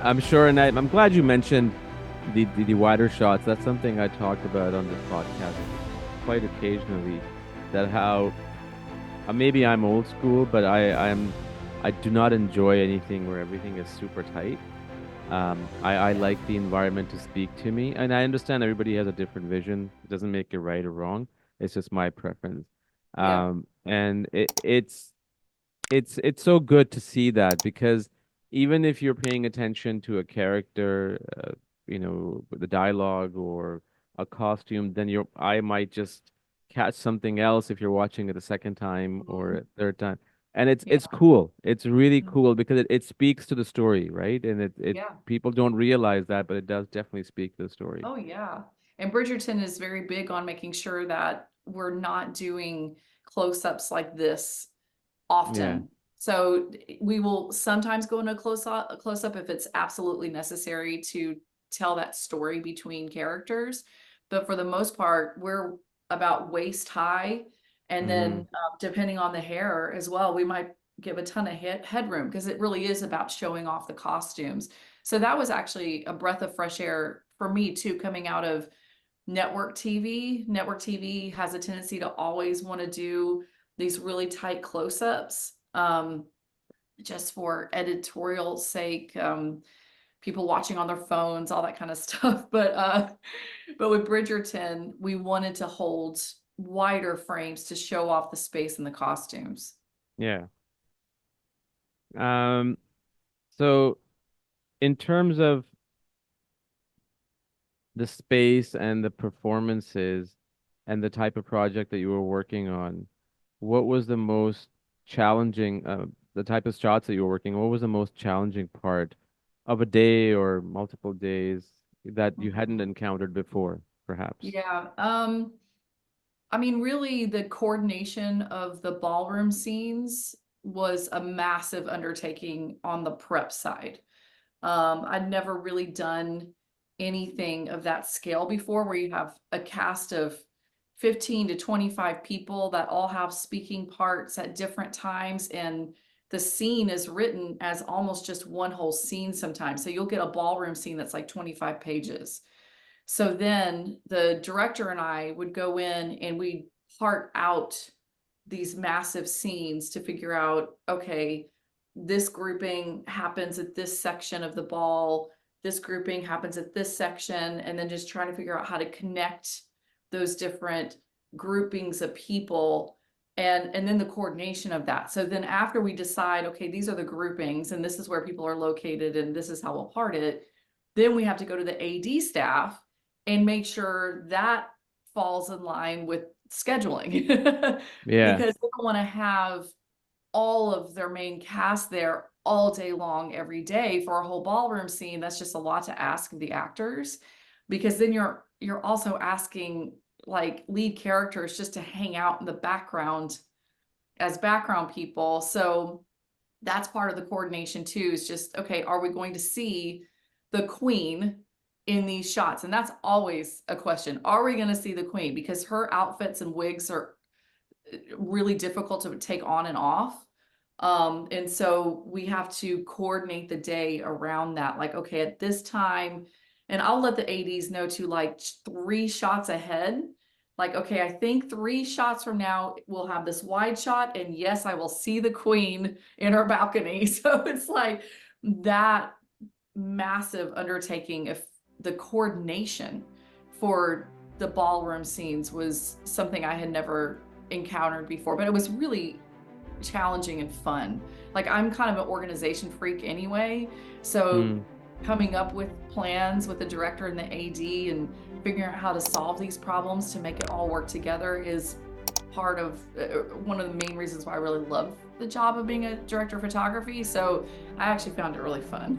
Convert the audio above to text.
I'm sure, and I'm glad you mentioned the wider shots. That's something I talked about on this podcast quite occasionally. That how maybe I'm old school, but I do not enjoy anything where everything is super tight. I Yeah. like the environment to speak to me, and I understand everybody has a different vision. It doesn't make it right or wrong. It's just my preference. Yeah. And it's so good to see that because even if you're paying attention to a character, the dialogue or a costume, then your eye might just catch something else if you're watching it a second time or Mhm. a third time. And it's Yeah. cool. It's really Mhm. cool because it speaks to the story, right? And it Yeah. people don't realize that, but it does definitely speak to the story. Oh, yeah. And Bridgerton is very big on making sure that we're not doing close-ups like this Yeah. often. So we will sometimes go into a close up if it's absolutely necessary to tell that story between characters. But for the most part, we're about waist high. And Mm-hmm. then depending on the hair as well, we might give a ton of headroom because it really is about showing off the costumes. So that was actually a breath of fresh air for me too, coming out of network TV. Network TV has a tendency to always want to do these really tight close-ups, just for editorial sake, people watching on their phones, all that kind of stuff. But with Bridgerton, we wanted to hold wider frames to show off the space and the costumes. Yeah. Um, so in terms of the space and the performances and the type of project that you were working on, what was the most challenging, the type of shots that you were working, what was the most challenging part of a day or multiple days that you hadn't Mhm. encountered before, perhaps? Yeah. I mean, really, the coordination of the ballroom scenes was a massive undertaking on the prep side. I'd never really done anything of that scale before, where you have a cast of 15 to 25 people that all have speaking parts at different times. And the scene is written as almost just one whole scene sometimes. So you'll get a ballroom scene that's like 25 pages. So then the director and I would go in and we part out these massive scenes to figure out, okay, this grouping happens at this section of the ball, this grouping happens at this section, and then just trying to figure out how to connect those different groupings of people and then the coordination of that. So then after we decide, okay, these are the groupings and this is where people are located and this is how we'll part it, then we have to go to the AD staff and make sure that falls in line with scheduling Yeah, because they don't want to have all of their main cast there all day long every day for a whole ballroom scene. That's just a lot to ask of the actors, because then you're also asking like lead characters just to hang out in the background as background people. So that's part of the coordination too, is just, okay, are we going to see the queen in these shots? And that's always a question. Are we going to see the queen? Because her outfits and wigs are really difficult to take on and off. And so we have to coordinate the day around that. Like, okay, at this time, and I'll let the ADs know to like 3 shots ahead. Like, okay, I think 3 shots from now we'll have this wide shot, and yes, I will see the queen in her balcony. So it's like that massive undertaking of the coordination for the ballroom scenes was something I had never encountered before, but it was really challenging and fun. Like, I'm kind of an organization freak anyway, so mm, coming up with plans with the director and the AD and figuring out how to solve these problems to make it all work together is part of one of the main reasons why I really love the job of being a director of photography. So I actually found it really fun.